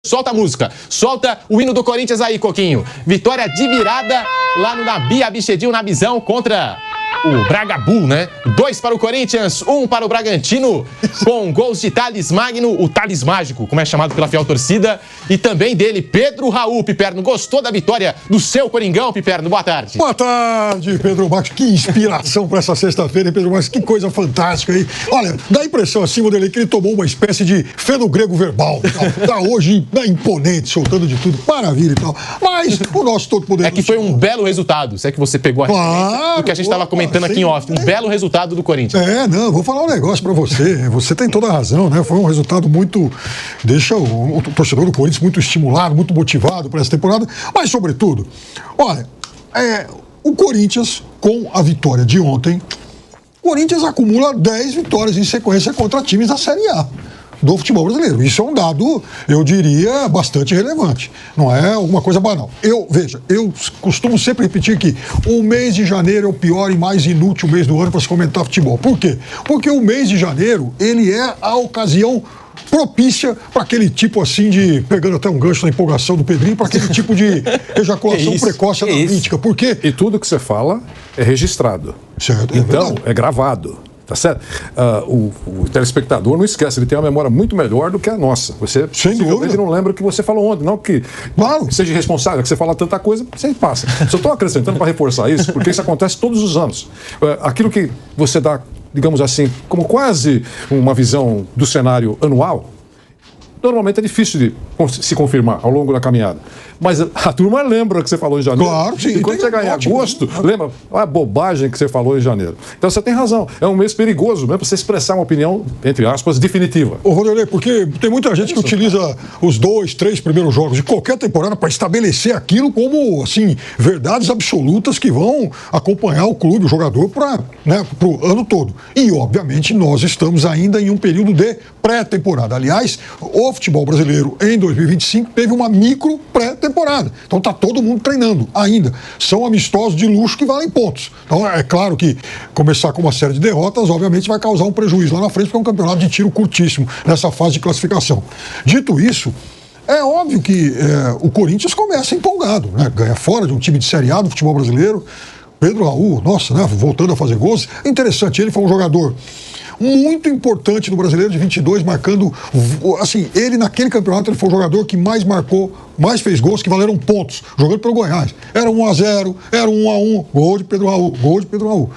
Solta a música, solta o hino do Corinthians aí, Coquinho. Vitória de virada lá no Nabi Abichedil, na Bizão, contra o Braga Bull, né? 2 para o Corinthians, 1 para o Bragantino, com gols de Thales Magno, o Thales Mágico, como é chamado pela fiel torcida, e também dele, Pedro Raul. Piperno, gostou da vitória do seu Coringão, Piperno? Boa tarde. Boa tarde, Pedro Marques. Que inspiração para essa sexta-feira, hein, Pedro Marques? Que coisa fantástica aí. Olha, dá a impressão assim, Vanderlei, que ele tomou uma espécie de feno grego verbal. Tá hoje imponente, soltando de tudo, maravilha e tal. Mas o nosso todo poderoso... É que foi um belo resultado, se é que você pegou a referência do que a gente estava comentando aqui em off. Um belo resultado do Corinthians. Não, vou falar um negócio pra você. Você tem toda a razão, né? Foi um resultado muito... Deixa o torcedor do Corinthians muito estimulado, muito motivado para essa temporada. Mas, sobretudo, olha, o Corinthians, com a vitória de ontem, o Corinthians acumula 10 vitórias em sequência contra times da Série A do futebol brasileiro. Isso é um dado, eu diria, bastante relevante. Não é alguma coisa banal. Veja, eu costumo sempre repetir que o mês de janeiro é o pior e mais inútil mês do ano para se comentar futebol. Por quê? Porque o mês de janeiro, ele é a ocasião propícia para aquele tipo assim de, pegando até um gancho na empolgação do Pedrinho, para aquele tipo de ejaculação precoce analítica. Por quê? E tudo que você fala é registrado. Certo, então, é gravado. Tá certo? O telespectador não esquece, ele tem uma memória muito melhor do que a nossa. Você possivelmente não lembra o que você falou ontem, não que seja irresponsável, que você fala tanta coisa, você passa. Só estou acrescentando para reforçar isso, porque isso acontece todos os anos. Aquilo que você dá, digamos assim, como quase uma visão do cenário anual, normalmente é difícil de se confirmar ao longo da caminhada. Mas a turma lembra o que você falou em janeiro. Claro, sim. E quando chegar em agosto, lembra a bobagem que você falou em janeiro. Então você tem razão. É um mês perigoso mesmo para você expressar uma opinião, entre aspas, definitiva. Ô, Vanderlei, porque tem muita gente que utiliza os 2, 3 primeiros jogos de qualquer temporada para estabelecer aquilo como, assim, verdades absolutas que vão acompanhar o clube, o jogador, para o ano todo. E, obviamente, nós estamos ainda em um período de pré-temporada. Aliás, o futebol brasileiro em 2025 teve uma micro pré-temporada. Então está todo mundo treinando ainda. São amistosos de luxo que valem pontos. Então é claro que começar com uma série de derrotas, obviamente, vai causar um prejuízo lá na frente, porque é um campeonato de tiro curtíssimo nessa fase de classificação. Dito isso, é óbvio que o Corinthians começa empolgado, né? Ganha fora de um time de Série A do futebol brasileiro. Pedro Raul, nossa, né? Voltando a fazer gols. É interessante, ele foi um jogador muito importante no Brasileiro de 22, marcando, assim, ele naquele campeonato, ele foi o jogador que mais marcou, mais fez gols que valeram pontos, jogando pelo Goiás. Era 1-0, era 1-1, gol de Pedro Raul.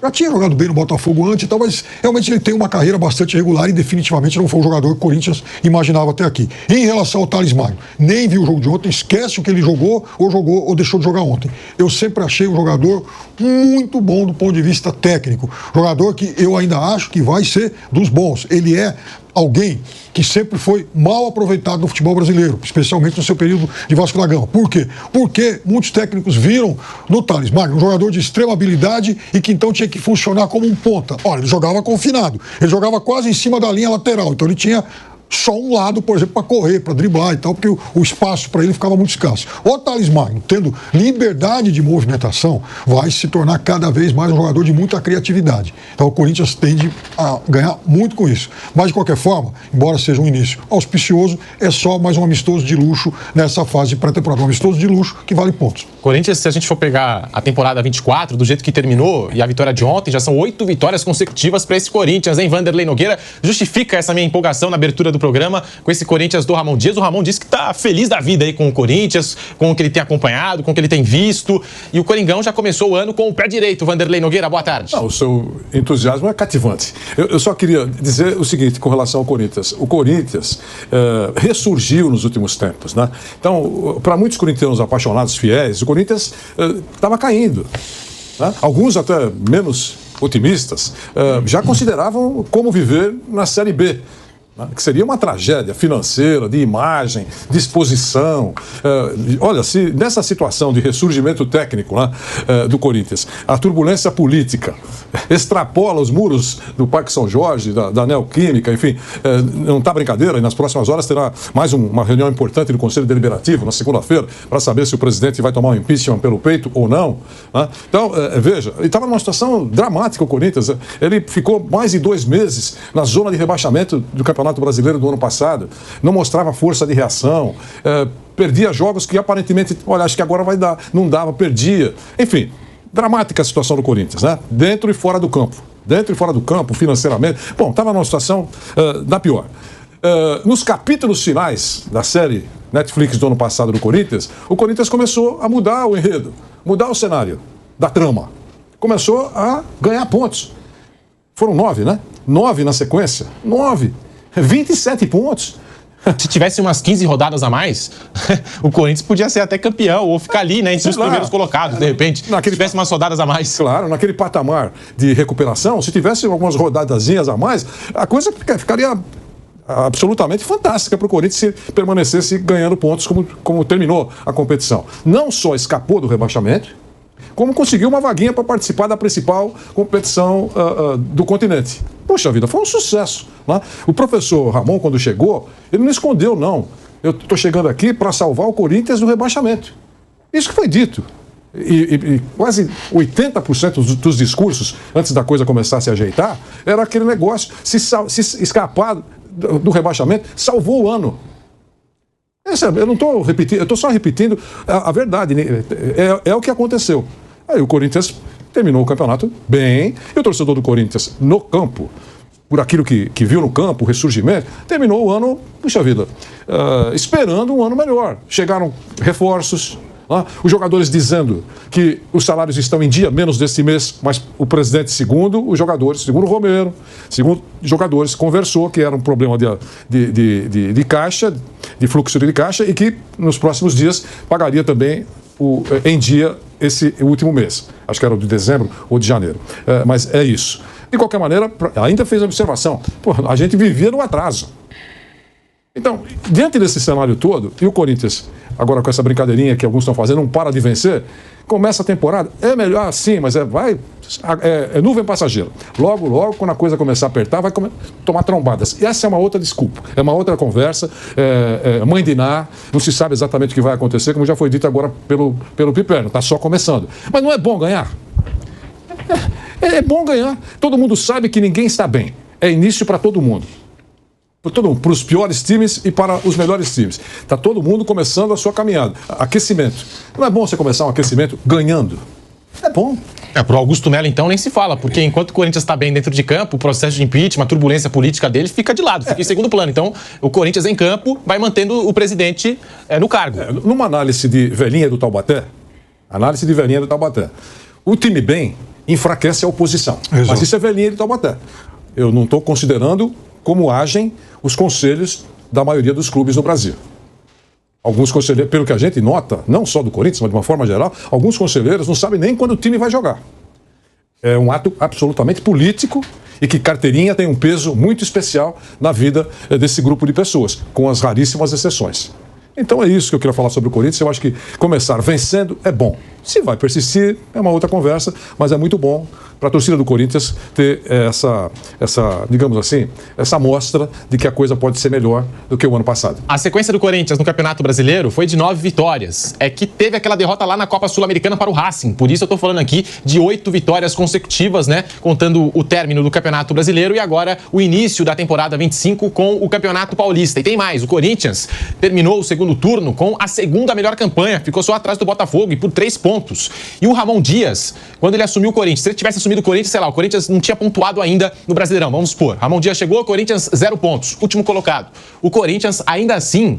Já tinha jogado bem no Botafogo antes e tal, mas realmente ele tem uma carreira bastante regular e definitivamente não foi um jogador que o Corinthians imaginava até aqui. Em relação ao Thales Magno, nem viu o jogo de ontem, esquece o que ele jogou ou deixou de jogar ontem. Eu sempre achei um jogador muito bom do ponto de vista técnico. Jogador que eu ainda acho que vai ser dos bons. Ele é alguém que sempre foi mal aproveitado no futebol brasileiro, especialmente no seu período de Vasco da Gama. Por quê? Porque muitos técnicos viram no Thales Magno um jogador de extrema habilidade e que então tinha que funcionar como um ponta. Olha, ele jogava confinado, ele jogava quase em cima da linha lateral, então ele tinha só um lado, por exemplo, para correr, para driblar e tal, porque o espaço para ele ficava muito escasso. O Thales Magno, tendo liberdade de movimentação, vai se tornar cada vez mais um jogador de muita criatividade. Então o Corinthians tende a ganhar muito com isso. Mas, de qualquer forma, embora seja um início auspicioso, é só mais um amistoso de luxo nessa fase de pré-temporada. Um amistoso de luxo que vale pontos. Corinthians, se a gente for pegar a temporada 24, do jeito que terminou, e a vitória de ontem, já são 8 vitórias consecutivas para esse Corinthians, hein, Vanderlei Nogueira? Justifica essa minha empolgação na abertura do programa com esse Corinthians do Ramon Dias. O Ramon disse que está feliz da vida aí com o Corinthians, com o que ele tem acompanhado, com o que ele tem visto. E o Coringão já começou o ano com o pé direito. Vanderlei Nogueira, boa tarde. Não, o seu entusiasmo é cativante. Eu só queria dizer o seguinte com relação ao Corinthians. O Corinthians ressurgiu nos últimos tempos, né? Então, para muitos corintianos apaixonados, fiéis, o Corinthians estava caindo, né? Alguns até menos otimistas já consideravam como viver na Série B, que seria uma tragédia financeira, de imagem, de exposição. Olha, se nessa situação de ressurgimento técnico, né, do Corinthians, a turbulência política extrapola os muros do Parque São Jorge, da Neoquímica, enfim, não está brincadeira, e nas próximas horas terá mais uma reunião importante do Conselho Deliberativo, na segunda-feira, para saber se o presidente vai tomar um impeachment pelo peito ou não. Né? Então, veja, ele estava numa situação dramática, o Corinthians. Ele ficou mais de 2 meses na zona de rebaixamento do Campeonato Campeonato Brasileiro do ano passado, não mostrava força de reação, perdia jogos que aparentemente, olha, acho que agora vai dar, não dava, perdia. Enfim, dramática a situação do Corinthians, né? Dentro e fora do campo. Dentro e fora do campo, financeiramente. Bom, estava numa situação da pior. Nos capítulos finais da série Netflix do ano passado do Corinthians, o Corinthians começou a mudar o enredo, mudar o cenário da trama. Começou a ganhar pontos. Foram 9, né? 9 na sequência. 9. 27 pontos. Se tivesse umas 15 rodadas a mais, o Corinthians podia ser até campeão ou ficar ali, né, entre os primeiros colocados, de repente. Se tivesse umas rodadas a mais. Claro, naquele patamar de recuperação, se tivesse algumas rodadazinhas a mais, a coisa ficaria absolutamente fantástica para o Corinthians se permanecesse ganhando pontos como terminou a competição. Não só escapou do rebaixamento, como conseguiu uma vaguinha para participar da principal competição do continente. Poxa vida, foi um sucesso. Né? O professor Ramon, quando chegou, ele não escondeu, não. Eu estou chegando aqui para salvar o Corinthians do rebaixamento. Isso que foi dito. E quase 80% dos discursos, antes da coisa começar a se ajeitar, era aquele negócio, se escapar do rebaixamento, salvou o ano. Eu não estou repetindo, eu estou só repetindo a verdade. É o que aconteceu. Aí o Corinthians terminou o campeonato bem, e o torcedor do Corinthians no campo, por aquilo que viu no campo, o ressurgimento, terminou o ano, puxa vida, esperando um ano melhor. Chegaram reforços, os jogadores dizendo que os salários estão em dia, menos deste mês, mas o presidente, segundo os jogadores, segundo o Romero, segundo jogadores, conversou que era um problema de caixa, de fluxo de caixa, e que nos próximos dias pagaria também em dia esse último mês. Acho que era de dezembro ou de janeiro. Mas é isso. De qualquer maneira, ainda fez a observação. Pô, a gente vivia no atraso. Então, diante desse cenário todo, e o Corinthians, agora com essa brincadeirinha que alguns estão fazendo, não para de vencer, começa a temporada, é melhor sim, mas é nuvem passageira. Logo, logo, quando a coisa começar a apertar, vai tomar trombadas. E essa é uma outra desculpa, é uma outra conversa, mãe de Ná, não se sabe exatamente o que vai acontecer, como já foi dito agora pelo Piperno, está só começando. Mas não é bom ganhar? É bom ganhar. Todo mundo sabe que ninguém está bem. É início para todo mundo. Para os piores times e para os melhores times. Está todo mundo começando a sua caminhada. Aquecimento. Não é bom você começar um aquecimento ganhando? É bom. Pro Augusto Melo, então, nem se fala, porque enquanto o Corinthians está bem dentro de campo, o processo de impeachment, a turbulência política dele fica de lado, fica em segundo plano. Então, o Corinthians em campo vai mantendo o presidente no cargo. Numa análise de velhinha do Taubaté, o time bem enfraquece a oposição. Exato. Mas isso é velhinha do Taubaté. Eu não estou considerando como agem os conselhos da maioria dos clubes no Brasil. Alguns conselheiros, pelo que a gente nota, não só do Corinthians, mas de uma forma geral, alguns conselheiros não sabem nem quando o time vai jogar. É um ato absolutamente político e que carteirinha tem um peso muito especial na vida desse grupo de pessoas, com as raríssimas exceções. Então é isso que eu queria falar sobre o Corinthians. Eu acho que começar vencendo é bom. Se vai persistir, é uma outra conversa, mas é muito bom para a torcida do Corinthians ter essa, digamos assim, essa amostra de que a coisa pode ser melhor do que o ano passado. A sequência do Corinthians no Campeonato Brasileiro foi de 9 vitórias. É que teve aquela derrota lá na Copa Sul-Americana para o Racing. Por isso eu estou falando aqui de 8 vitórias consecutivas, né? Contando o término do Campeonato Brasileiro e agora o início da temporada 25 com o Campeonato Paulista. E tem mais, o Corinthians terminou o segundo turno com a segunda melhor campanha. Ficou só atrás do Botafogo e por 3 pontos. E o Ramon Dias, quando ele assumiu o Corinthians, se ele tivesse assumido o Corinthians, sei lá, o Corinthians não tinha pontuado ainda no Brasileirão, vamos supor. Ramon Dias chegou, Corinthians 0 pontos, último colocado. O Corinthians, ainda assim,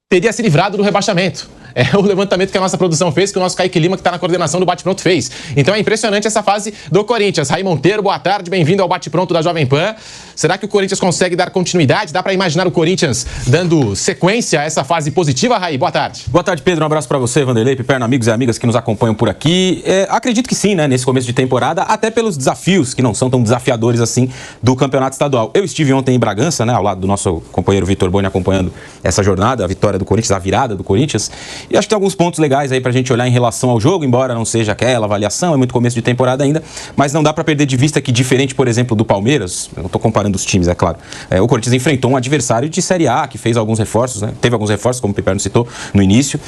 teria se livrado do rebaixamento. É o levantamento que a nossa produção fez, que o nosso Kaique Lima, que está na coordenação do Bate Pronto, fez. Então é impressionante essa fase do Corinthians. Raí Monteiro, boa tarde, bem-vindo ao Bate Pronto da Jovem Pan. Será que o Corinthians consegue dar continuidade? Dá para imaginar o Corinthians dando sequência a essa fase positiva, Raí? Boa tarde. Boa tarde, Pedro. Um abraço para você, Vanderlei, Piperno, amigos e amigas que nos acompanham por aqui. Acredito que sim, né, nesse começo de temporada, até pelos desafios, que não são tão desafiadores assim, do Campeonato Estadual. Eu estive ontem em Bragança, né, ao lado do nosso companheiro Vitor Boni, acompanhando essa jornada, a vitória do Corinthians, a virada do Corinthians, E acho que tem alguns pontos legais aí pra gente olhar em relação ao jogo, embora não seja aquela avaliação, é muito começo de temporada ainda, mas não dá pra perder de vista que, diferente, por exemplo, do Palmeiras, eu não tô comparando os times, é claro, o Corinthians enfrentou um adversário de Série A, que fez alguns reforços, né? Teve alguns reforços, como o Piperno citou no início,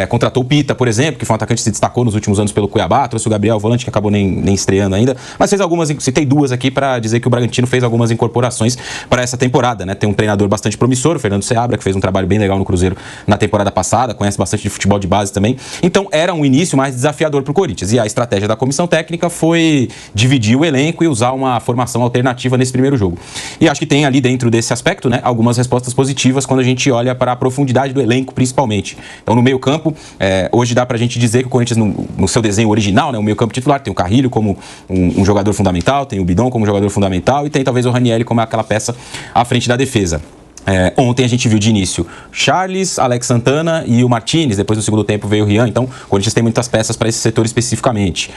contratou o Pita, por exemplo, que foi um atacante que se destacou nos últimos anos pelo Cuiabá, trouxe o Gabriel Volante, que acabou nem estreando ainda, mas fez algumas, citei duas aqui pra dizer que o Bragantino fez algumas incorporações para essa temporada, né? Tem um treinador bastante promissor, o Fernando Seabra, que fez um trabalho bem legal no Cruzeiro na temporada passada, conhece bastante de futebol de base também. Então era um início mais desafiador para o Corinthians. E a estratégia da comissão técnica foi dividir o elenco e usar uma formação alternativa nesse primeiro jogo. E acho que tem ali dentro desse aspecto, né, algumas respostas positivas quando a gente olha para a profundidade do elenco, principalmente. Então no meio campo, hoje dá para a gente dizer que o Corinthians, no seu desenho original, né, o meio campo titular, tem o Carrilho como um jogador fundamental, tem o Bidon como jogador fundamental e tem talvez o Ranieri como aquela peça à frente da defesa. Ontem a gente viu de início Charles, Alex Santana e o Martínez, depois no segundo tempo veio o Rian, então o Corinthians tem muitas peças para esse setor especificamente.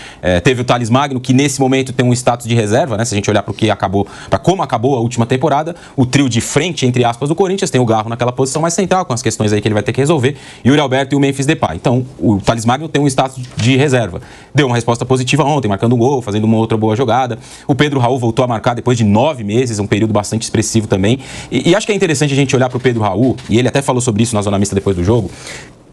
Teve o Thales Magno, que nesse momento tem um status de reserva, né? Se a gente olhar para como acabou a última temporada, o trio de frente, entre aspas, do Corinthians, tem o Garro naquela posição mais central, com as questões aí que ele vai ter que resolver, e o Yuri Alberto e o Memphis Depay. Então o Thales Magno tem um status de reserva. Deu uma resposta positiva ontem, marcando um gol, fazendo uma outra boa jogada. O Pedro Raul voltou a marcar depois de 9 meses, um período bastante expressivo também. E acho que é interessante a gente olhar para o Pedro Raul, e ele até falou sobre isso na Zona Mista depois do jogo,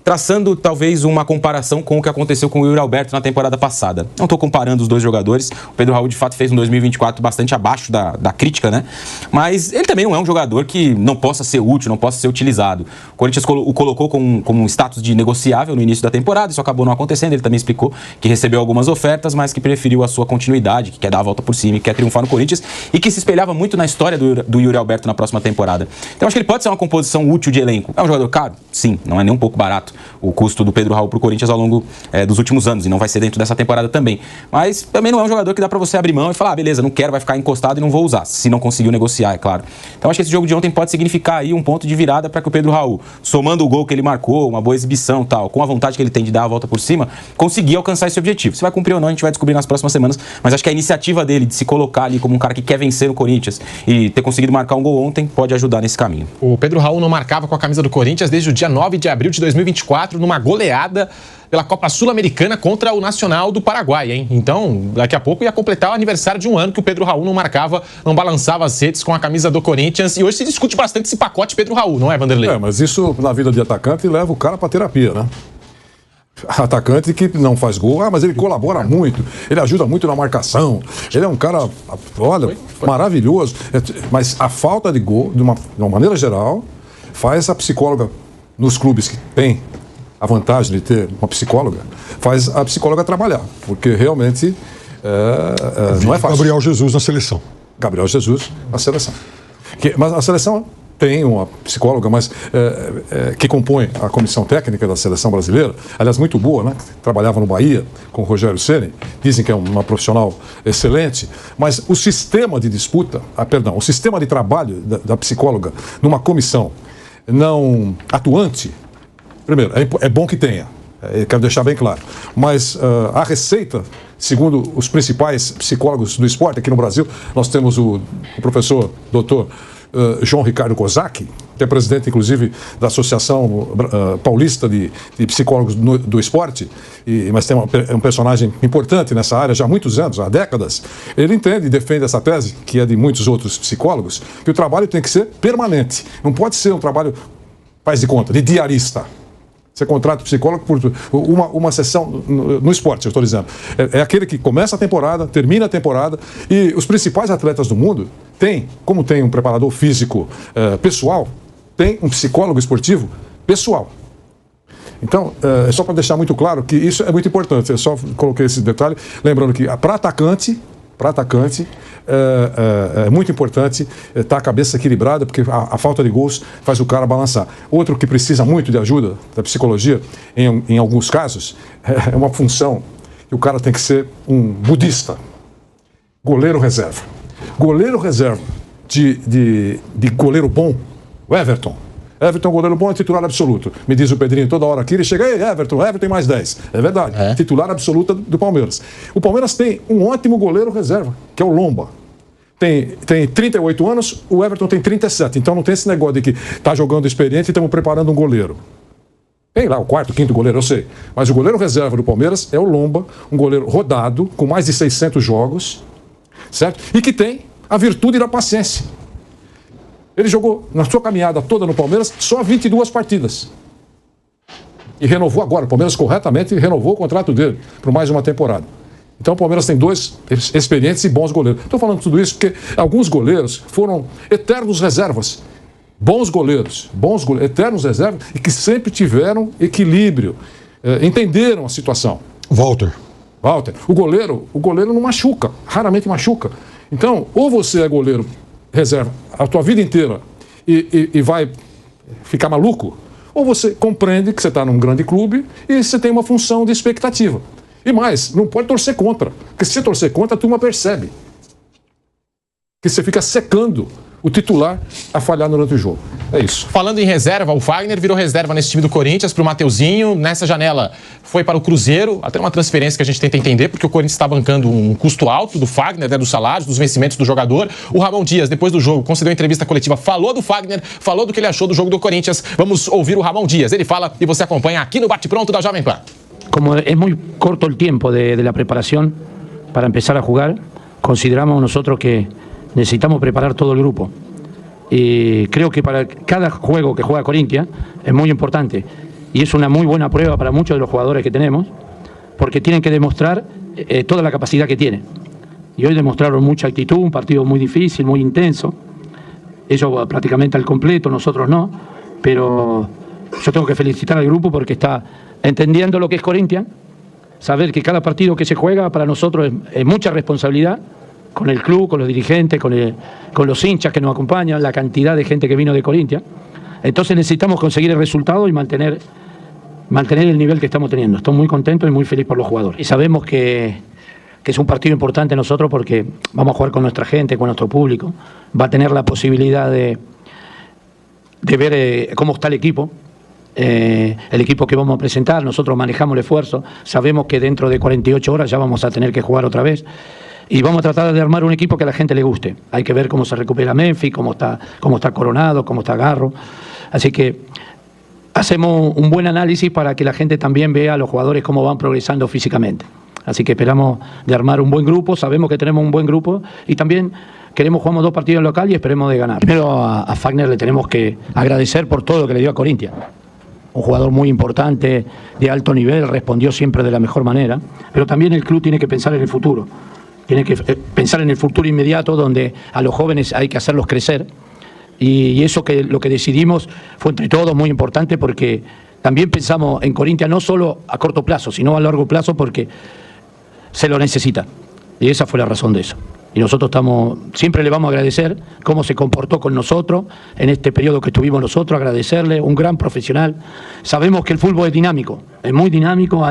traçando talvez uma comparação com o que aconteceu com o Yuri Alberto na temporada passada. Não estou comparando os dois jogadores, o Pedro Raul de fato fez um 2024 bastante abaixo da crítica, né? Mas ele também não é um jogador que não possa ser útil, não possa ser utilizado. O Corinthians o colocou como um status de negociável no início da temporada, isso acabou não acontecendo, ele também explicou que recebeu algumas ofertas, mas que preferiu a sua continuidade, que quer dar a volta por cima e quer triunfar no Corinthians, e que se espelhava muito na história do Yuri Alberto na próxima temporada. Então acho que ele pode ser uma composição útil de elenco. É um jogador caro? Sim, não é nem um pouco barato o custo do Pedro Raul para o Corinthians ao longo dos últimos anos, e não vai ser dentro dessa temporada também. Mas também não é um jogador que dá para você abrir mão e falar, beleza, não quero, vai ficar encostado e não vou usar, se não conseguiu negociar, é claro. Então acho que esse jogo de ontem pode significar aí um ponto de virada para que o Pedro Raul, somando o gol que ele marcou, uma boa exibição e tal, com a vontade que ele tem de dar a volta por cima, conseguir alcançar esse objetivo. Se vai cumprir ou não, a gente vai descobrir nas próximas semanas, mas acho que a iniciativa dele de se colocar ali como um cara que quer vencer no Corinthians e ter conseguido marcar um gol ontem pode ajudar nesse caminho. O Pedro Raul não marcava com a camisa do Corinthians desde o dia 9 de abril de 2024, numa goleada pela Copa Sul-Americana contra o Nacional do Paraguai, hein? Então, daqui a pouco ia completar o aniversário de um ano que o Pedro Raul não marcava, não balançava as redes com a camisa do Corinthians. E hoje se discute bastante esse pacote Pedro Raul, não é, Vanderlei? Mas isso na vida de atacante leva o cara pra terapia, né? Atacante que não faz gol, mas ele colabora muito, ele ajuda muito na marcação, ele é um cara, olha, maravilhoso. Mas a falta de gol, de uma maneira geral, faz a psicóloga nos clubes que tem a vantagem de ter uma psicóloga, faz a psicóloga trabalhar, porque realmente não é fácil. Gabriel Jesus na seleção. Gabriel Jesus na seleção. Mas a seleção tem uma psicóloga, mas que compõe a comissão técnica da seleção brasileira, aliás, muito boa, né? Trabalhava no Bahia com o Rogério Ceni, dizem que é uma profissional excelente, mas o sistema de disputa, o sistema de trabalho da psicóloga numa comissão não atuante, primeiro, é bom que tenha, quero deixar bem claro, mas a receita, segundo os principais psicólogos do esporte aqui no Brasil, nós temos o professor doutor João Ricardo Kozak, que é presidente, inclusive, da Associação Paulista de Psicólogos do Esporte, mas é um personagem importante nessa área já há muitos anos, há décadas. Ele entende e defende essa tese, que é de muitos outros psicólogos, que o trabalho tem que ser permanente. Não pode ser um trabalho, faz de conta, de diarista. Você contrata o psicólogo por uma sessão no esporte, eu estou dizendo. É aquele que começa a temporada, termina a temporada, e os principais atletas do mundo como tem um preparador físico pessoal, tem um psicólogo esportivo pessoal. Então, é só para deixar muito claro que isso é muito importante. Eu só coloquei esse detalhe, lembrando que para atacante, é muito importante estar a cabeça equilibrada, porque a falta de gols faz o cara balançar. Outro que precisa muito de ajuda da psicologia, em alguns casos, é uma função que o cara tem que ser um budista. Goleiro reserva. Goleiro reserva de goleiro bom, o Everton. Everton, goleiro bom, é titular absoluto. Me diz o Pedrinho toda hora aqui, ele chega, ei, Everton tem mais 10. É verdade, titular absoluta do Palmeiras. O Palmeiras tem um ótimo goleiro reserva, que é o Lomba. Tem 38 anos, o Everton tem 37. Então não tem esse negócio de que está jogando experiente e estamos preparando um goleiro. Tem lá o quarto, quinto goleiro, eu sei. Mas o goleiro reserva do Palmeiras é o Lomba, um goleiro rodado, com mais de 600 jogos, certo? E que tem a virtude da paciência. Ele jogou, na sua caminhada toda no Palmeiras, só 22 partidas. E renovou agora. O Palmeiras corretamente renovou o contrato dele por mais uma temporada. Então o Palmeiras tem 2 experientes e bons goleiros. Estou falando tudo isso porque alguns goleiros foram eternos reservas. Bons goleiros, eternos reservas e que sempre tiveram equilíbrio, entenderam a situação. Walter, o goleiro não machuca, raramente machuca. Então, ou você é goleiro reserva a tua vida inteira e vai ficar maluco, ou você compreende que você está num grande clube e você tem uma função de expectativa. E mais, não pode torcer contra, porque se você torcer contra, a turma percebe que você fica secando o titular a falhar durante o jogo. É isso. Falando em reserva, o Fagner virou reserva nesse time do Corinthians para o Mateuzinho. Nessa janela foi para o Cruzeiro, até uma transferência que a gente tenta entender, porque o Corinthians está bancando um custo alto do Fagner, né, dos salários, dos vencimentos do jogador. O Ramon Dias, depois do jogo, concedeu entrevista coletiva, falou do Fagner, falou do que ele achou do jogo do Corinthians. Vamos ouvir o Ramon Dias. Ele fala e você acompanha aqui no Bate Pronto da Jovem Pan. Como es muy corto el tiempo de la preparación para empezar a jugar, consideramos nosotros que necesitamos preparar todo el grupo. Y creo que para cada juego que juega Corinthians es muy importante y es una muy buena prueba para muchos de los jugadores que tenemos, porque tienen que demostrar toda la capacidad que tienen. Y hoy demostraron mucha actitud, un partido muy difícil, muy intenso. Ellos prácticamente al completo, nosotros no, pero yo tengo que felicitar al grupo porque está entendiendo lo que es Corinthians, saber que cada partido que se juega para nosotros es mucha responsabilidad, con el club, con los dirigentes, con los hinchas que nos acompañan, la cantidad de gente que vino de Corinthians. Entonces necesitamos conseguir el resultado y mantener el nivel que estamos teniendo. Estoy muy contento y muy feliz por los jugadores. Y sabemos que es un partido importante nosotros porque vamos a jugar con nuestra gente, con nuestro público. Va a tener la posibilidad de ver cómo está el equipo que vamos a presentar. Nosotros manejamos el esfuerzo, sabemos que dentro de 48 horas ya vamos a tener que jugar otra vez. Y vamos a tratar de armar un equipo que a la gente le guste. Hay que ver cómo se recupera Memphis, cómo está Coronado, cómo está Garro. Así que hacemos un buen análisis para que la gente también vea a los jugadores cómo van progresando físicamente. Así que esperamos de armar un buen grupo, sabemos que tenemos un buen grupo y también jugamos 2 partidos en local y esperemos de ganar. Primero a Fagner le tenemos que agradecer por todo lo que le dio a Corinthians. Un jugador muy importante, de alto nivel, respondió siempre de la mejor manera, pero también el club tiene que pensar en el futuro. Tiene que pensar en el futuro inmediato, donde a los jóvenes hay que hacerlos crecer. Y eso que lo que decidimos fue entre todos muy importante, porque también pensamos en Corinthians no solo a corto plazo, sino a largo plazo, porque se lo necesita. Y esa fue la razón de eso. Y nosotros siempre le vamos a agradecer cómo se comportó con nosotros en este periodo que estuvimos nosotros, agradecerle, un gran profesional. Sabemos que el fútbol es dinámico, es muy dinámico,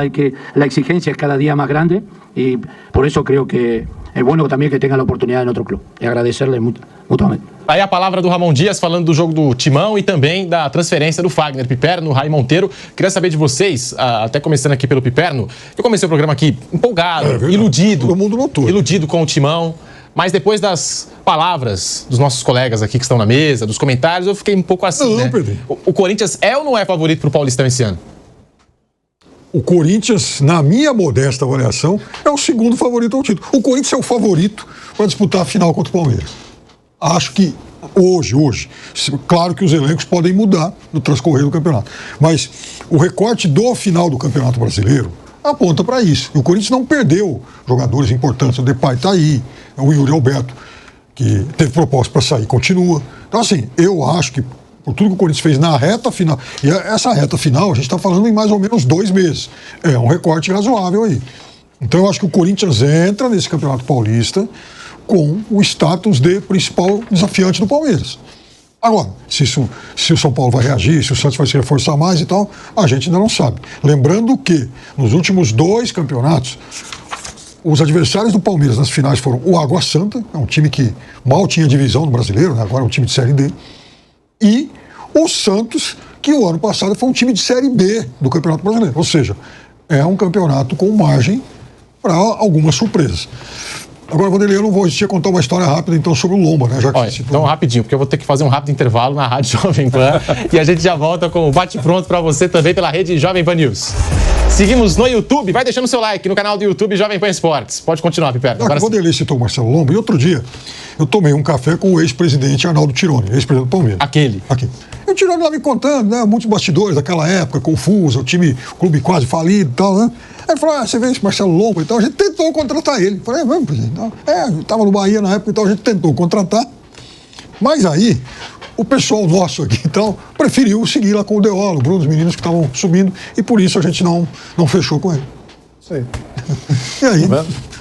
la exigencia es cada día más grande y por eso creo que es bueno también que tenga la oportunidad en otro club. Y agradecerle mutuamente. Aí a palavra do Ramon Dias falando do jogo do Timão e também da transferência do Fagner. Piperno, Rai Monteiro. Queria saber de vocês, até começando aqui pelo Piperno, eu comecei o programa aqui empolgado, iludido. Todo mundo notou. Iludido com o Timão. Mas depois das palavras dos nossos colegas aqui que estão na mesa, dos comentários, eu fiquei um pouco assim, né? O Corinthians é ou não é favorito pro Paulistão esse ano? O Corinthians, na minha modesta avaliação, é o segundo favorito ao título. O Corinthians é o favorito para disputar a final contra o Palmeiras. Acho que hoje, claro que os elencos podem mudar no transcorrer do campeonato, mas o recorte do final do Campeonato Brasileiro aponta para isso. E o Corinthians não perdeu jogadores importantes. O Depay está aí, o Yuri Alberto, que teve proposta para sair, continua. Então, assim, eu acho que por tudo que o Corinthians fez na reta final, e essa reta final a gente está falando em mais ou menos 2 meses. É um recorte razoável aí. Então eu acho que o Corinthians entra nesse Campeonato Paulista com o status de principal desafiante do Palmeiras. Agora, se o São Paulo vai reagir, se o Santos vai se reforçar mais e tal, a gente ainda não sabe. Lembrando que nos últimos 2 campeonatos, os adversários do Palmeiras nas finais foram o Água Santa, é um time que mal tinha divisão no Brasileiro, né? Agora é um time de Série D, e o Santos, que o ano passado foi um time de Série B do Campeonato Brasileiro. Ou seja, é um campeonato com margem para algumas surpresas. Agora, Vanderlei, eu não vou te contar uma história rápida, então, sobre o Lomba, né? Já que Olha, então rapidinho, porque eu vou ter que fazer um rápido intervalo na Rádio Jovem Pan e a gente já volta com o bate-pronto para você também pela rede Jovem Pan News. Seguimos no YouTube, vai deixando seu like no canal do YouTube Jovem Pan Esportes. Pode continuar, Piperno. O Vanderlei citou o Marcelo Lomba, e outro dia eu tomei um café com o ex-presidente Arnaldo Tironi, ex-presidente do Palmeiras. Aquele. E o Tironi lá me contando, né, muitos bastidores daquela época, confuso, o clube quase falido e tal, né? Aí ele falou, você vê esse Marcelo Lomba e tal, a gente tentou contratar ele. Eu falei, vamos, presidente. Eu estava no Bahia na época, então a gente tentou contratar. Mas aí, o pessoal nosso aqui, então, preferiu seguir lá com o Deola, o Bruno, os meninos que estavam subindo, e por isso a gente não fechou com ele. Isso aí. E aí,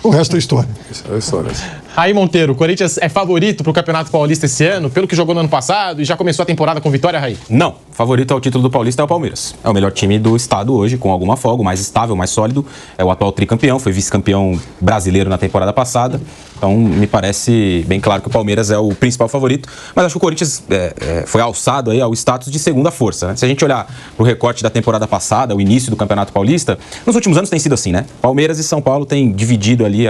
o resto é história. Isso é a história. Raí Monteiro, o Corinthians é favorito para o Campeonato Paulista esse ano, pelo que jogou no ano passado e já começou a temporada com vitória, Raí? Não. Favorito ao título do Paulista é o Palmeiras. É o melhor time do estado hoje, com alguma folga, o mais estável, mais sólido. É o atual tricampeão, foi vice-campeão brasileiro na temporada passada. Então, me parece bem claro que o Palmeiras é o principal favorito. Mas acho que o Corinthians foi alçado aí ao status de segunda força, né? Se a gente olhar para o recorte da temporada passada, o início do Campeonato Paulista, nos últimos anos tem sido assim, né? Palmeiras e São Paulo têm dividido ali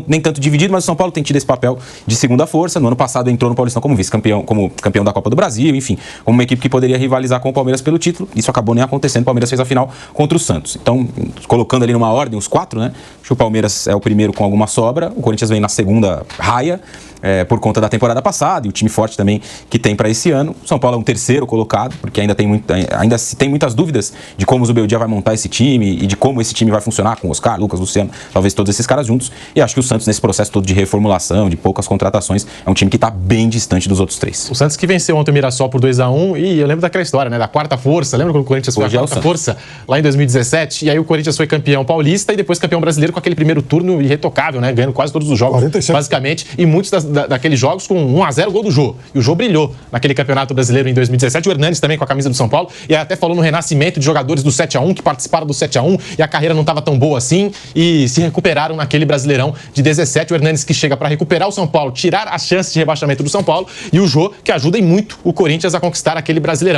nem tanto dividido, mas o São Paulo tem tido esse papel de segunda força. No ano passado entrou no Paulistão como vice-campeão, como campeão da Copa do Brasil, enfim, como uma equipe que poderia rivalizar com o Palmeiras pelo título. Isso acabou nem acontecendo. O Palmeiras fez a final contra o Santos. Então, colocando ali numa ordem, os 4, né? Acho que o Palmeiras é o primeiro com alguma sobra. O Corinthians vem na segunda raia, por conta da temporada passada e o time forte também que tem para esse ano. O São Paulo é um terceiro colocado, porque ainda se tem muitas dúvidas de como o Zubeldia vai montar esse time e de como esse time vai funcionar com Oscar, Lucas, Luciano, talvez todos esses caras juntos. E acho que o Santos, nesse processo todo de reformulação, de poucas contratações, é um time que está bem distante dos outros 3. O Santos que venceu ontem o Mirassol por 2-1 e eu lembro daquela história, né? Da quarta força. Lembra quando o Corinthians foi a quarta força lá em 2017? E aí o Corinthians foi campeão paulista e depois campeão brasileiro com aquele primeiro turno irretocável, né? Ganhando quase todos os jogos, 47. Basicamente. E muitos daqueles jogos com 1-0 gol do Jô. E o Jô brilhou naquele campeonato brasileiro em 2017. O Hernanes também com a camisa do São Paulo. E até falou no renascimento de jogadores do 7-1 que participaram do 7-1 e a carreira não estava tão boa assim e se recuperaram naquele Brasileirão de 17. O Hernanes que chega para recuperar o São Paulo, tirar as chances de rebaixamento do São Paulo e o Jô que ajuda em muito o Corinthians a conquistar aquele Brasileirão.